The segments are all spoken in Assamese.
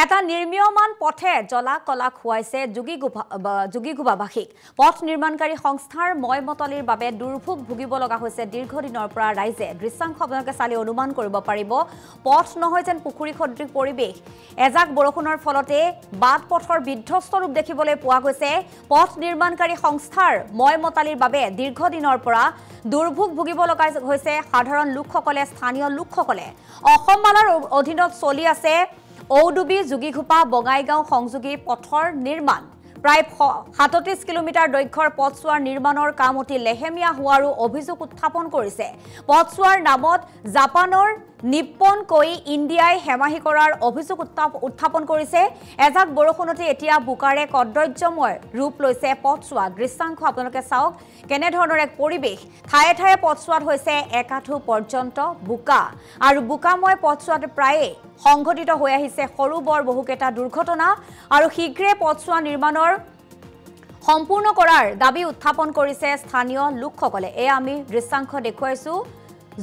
এটা নিৰ্মীয়মান পথে জ্বলা কলা খুৱাইছে যোগীঘোপাবাসীক পথ নিৰ্মাণকাৰী সংস্থাৰ ময়মতলিৰ বাবে দুৰ্ভোগ ভুগিব লগা হৈছে দীৰ্ঘদিনৰ পৰা ৰাইজে দৃশ্যাংশ আপোনালোকে চালি অনুমান কৰিব পাৰিব পথ নহয় যেন পুখুৰী সদৃশ পৰিৱেশ এজাক বৰষুণৰ ফলতে বাট পথৰ বিধ্বস্ত ৰূপ দেখিবলৈ পোৱা গৈছে পথ নিৰ্মাণকাৰী সংস্থাৰ ময়মতলিৰ বাবে দীৰ্ঘদিনৰ পৰা দুৰ্ভোগ ভুগিব লগা হৈছে সাধাৰণ লোকসকলে স্থানীয় লোকসকলে অসম মালাৰ অধীনত চলি আছে ঔডুবি যোগীঘোপা বঙাইগাঁও সংযোগী পথৰ নিৰ্মাণ প্ৰায় ৩৭ কিলোমিটাৰ দৈৰ্ঘ্যৰ পথছোৱাৰ নিৰ্মাণৰ কাম অতি লেহেমীয়া হোৱাৰো অভিযোগ উত্থাপন কৰিছে পথছোৱাৰ নামত জাপানৰ নিপ্পন কৈ ইণ্ডিয়াই হেমাহি কৰাৰ অভিযোগ উত্থাপন কৰিছে এজাক বৰষুণতে এতিয়া বুকাৰে কদৰ্যময় ৰূপ লৈছে পথছোৱা দৃশ্যাংশ আপোনালোকে চাওক কেনে ধৰণৰ এক পৰিৱেশ ঠায়ে ঠায়ে পথছোৱাত হৈছে একাঠু পৰ্যন্ত বুকা আৰু বুকাময় পথছোৱাত প্ৰায়ে সংঘটিত হৈ আহিছে সৰু বৰ বহুকেইটা দুৰ্ঘটনা আৰু শীঘ্ৰে পথছোৱা নিৰ্মাণৰ সম্পূৰ্ণ কৰাৰ দাবী উত্থাপন কৰিছে স্থানীয় লোকসকলে এই আমি দৃশ্যাংশ দেখুৱাইছো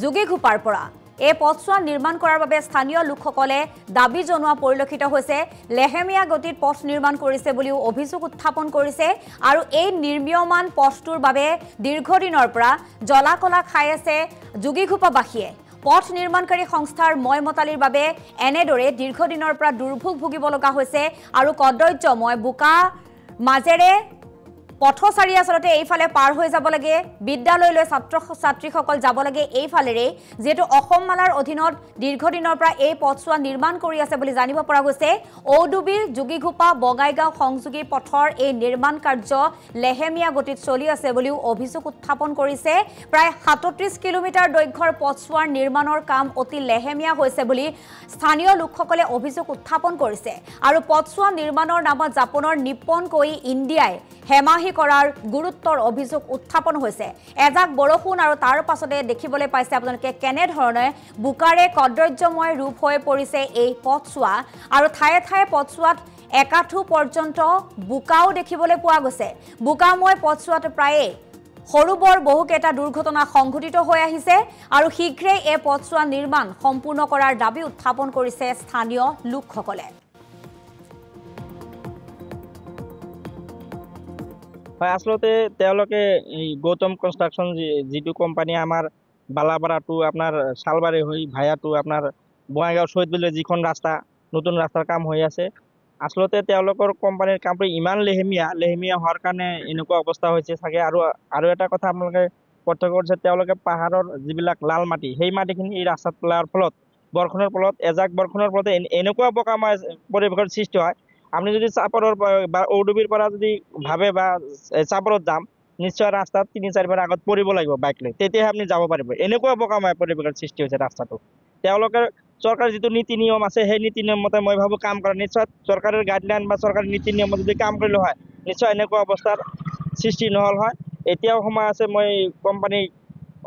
যোগীঘোপাৰ পৰা এই পথছোৱা নিৰ্মাণ কৰাৰ বাবে স্থানীয় লোকসকলে দাবী জনোৱা পৰিলক্ষিত হৈছে লেহেমীয়া গতিত পথ নিৰ্মাণ কৰিছে বুলিও অভিযোগ উত্থাপন কৰিছে আৰু এই নিৰ্মীয়মান পথটোৰ বাবে দীৰ্ঘদিনৰ পৰা জ্বলা-কলা খাই আছে যোগীঘোপাবাসীয়ে পথ নিৰ্মাণকাৰী সংস্থাৰ ময়মতালিৰ বাবে এনেদৰে দীৰ্ঘদিনৰ পৰা দুৰ্ভোগ ভুগিব লগা হৈছে আৰু কদৰ্যময় বোকা মাজেৰে পথচাৰী আচলতে এইফালে পাৰ হৈ যাব লাগে বিদ্যালয়লৈ ছাত্ৰীসকল যাব লাগে এইফালেৰে যেটো অসম মালাৰ অধীনত দীৰ্ঘদিনৰ পৰা এই পথছোৱা নিৰ্মাণ কৰি আছে বুলি জানিব পৰা গৈছে ঔডুবি যোগীঘোপা বঙাইগাঁও সংযোগী পথৰ এই নিৰ্মাণ কাৰ্য লেহেমীয়া গতিত চলি আছে বুলিও অভিযোগ উত্থাপন কৰিছে প্ৰায় ৩৭ কিলোমিটাৰ দৈৰ্ঘ্যৰ পথছোৱাৰ নিৰ্মাণৰ কাম অতি লেহেমীয়া হৈছে বুলি স্থানীয় লোকসকলে অভিযোগ উত্থাপন কৰিছে আৰু পথছোৱা নিৰ্মাণৰ নামত জাপানৰ নিপ্পন কৈ ইণ্ডিয়াই হেমাহি কৰাৰ গুৰুত্বৰ অভিযোগ উত্থাপন হৈছে এজাক বৰষুণ আৰু তাৰ পাছতে দেখিবলৈ পাইছে আপোনালোকে কেনে ধৰণে বুকাৰে কদৰ্যময় ৰূপ হৈ পৰিছে এই পথছোৱা আৰু ঠায়ে ঠায়ে পথছোৱাত একাঠু পৰ্যন্ত বুকাও দেখিবলৈ পোৱা গৈছে বুকাময় পথছোৱাত প্ৰায়ে সৰু বৰ বহুকেইটা দুৰ্ঘটনা সংঘটিত হৈ আহিছে আৰু শীঘ্ৰে এই পথছোৱা নিৰ্মাণ সম্পূৰ্ণ কৰাৰ দাবী উত্থাপন কৰিছে স্থানীয় লোকসকলে আসলতে তেওঁলোকে গৌতম কনষ্ট্ৰাকশন যিটো কোম্পানী আমাৰ বালাপাৰা টু আপোনাৰ শালবাৰী হৈ ভায়া টু আপোনাৰ বঙাইগাঁও শহীদবিল যিখন ৰাস্তা নতুন ৰাস্তাৰ কাম হৈ আছে আসলতে তেওঁলোকৰ কোম্পানীৰ কামটো ইমান লেহেমীয়া হোৱাৰ কাৰণে এনেকুৱা অৱস্থা হৈছে চাগে আৰু এটা কথা আপোনালোকে প্ৰত্যক্ষ কৰিছে তেওঁলোকে পাহাৰৰ যিবিলাক লাল মাটি সেই মাটিখিনি এই ৰাস্তাত পেলোৱাৰ ফলত বৰষুণৰ ফলত এজাক বৰষুণৰ ফলত এনেকুৱা বোকাময় পৰিৱেশৰ সৃষ্টি হয় আপনি যদি চাপৰৰ বা ঔডুবিৰ পৰা যদি ভাবে বা চাপৰত যাম নিশ্চয় ৰাস্তাত ৩-৪ বাৰ আগত পৰিব লাগিব বাইক লৈ তেতিয়াহে আপনি যাব পাৰিব এনেকুৱা বোকাময় পৰিৱেশৰ সৃষ্টি হৈছে ৰাস্তাটো তেওঁলোকে চৰকাৰৰ যিটো নীতি নিয়ম আছে সেই নীতি নিয়ম মতে মই ভাবো কাম কৰা নিশ্চয় চৰকাৰৰ গাইডলাইন বা চৰকাৰৰ নীতি নিয়ম যদি কাম কৰিলে হয় নিশ্চয় এনেকুৱা অৱস্থাৰ সৃষ্টি নহল হয় এতিয়াও সময় আছে মই কোম্পানী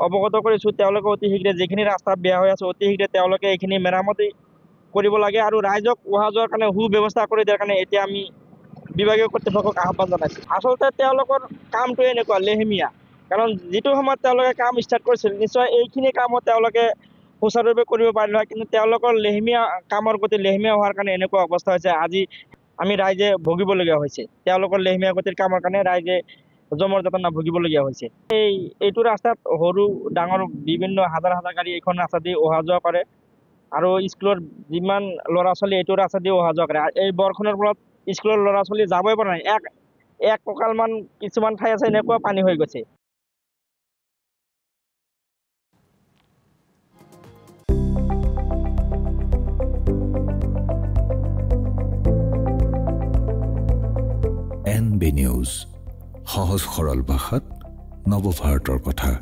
অৱগত কৰিছো তেওঁলোকে অতি শীঘ্ৰে যিখিনি ৰাস্তা বেয়া হৈ আছে অতি শীঘ্ৰে তেওঁলোকে এইখিনি মেৰামতি কৰিব লাগে আৰু ৰাইজক অহা যোৱাৰ কাৰণে সুব্যৱস্থা কৰি দিয়াৰ কাৰণে এতিয়া আমি বিভাগীয় কৰ্তৃপক্ষক আহ্বান জনাইছো আচলতে তেওঁলোকৰ কামটো এনেকুৱা লেহেমীয়া কাৰণ যিটো সময়ত তেওঁলোকে কাম ষ্টাৰ্ট কৰিছিল নিশ্চয় এইখিনি কামত তেওঁলোকে সুচাৰুৰূপে কৰিব পাৰিলে হয় কিন্তু তেওঁলোকৰ লেহেমীয়া কামৰ গতি লেহেমীয়া হোৱাৰ কাৰণে এনেকুৱা অৱস্থা হৈছে আজি আমি ৰাইজে ভুগিবলগীয়া হৈছে তেওঁলোকৰ লেহেমীয়া গতিৰ কামৰ কাৰণে ৰাইজে জমৰ যাতনা ভুগিবলগীয়া হৈছে এইটো ৰাস্তাত সৰু ডাঙৰ বিভিন্ন হাজাৰ গাড়ী এইখন ৰাস্তা দি অহা যোৱা কৰে আৰু স্কুলৰ যিমান ল'ৰা ছোৱালী এইটো ৰাস্তা দি অহা যোৱা কৰে এই বৰষুণৰ ফলত স্কুলৰ ল'ৰা ছোৱালী যাবই পৰা নাই এক কঁকালমান কিছুমান ঠাই আছে এনেকুৱা পানী হৈ গৈছে NB নিউজ সহজ সৰল ভাষাত নৱভাৰতৰ কথা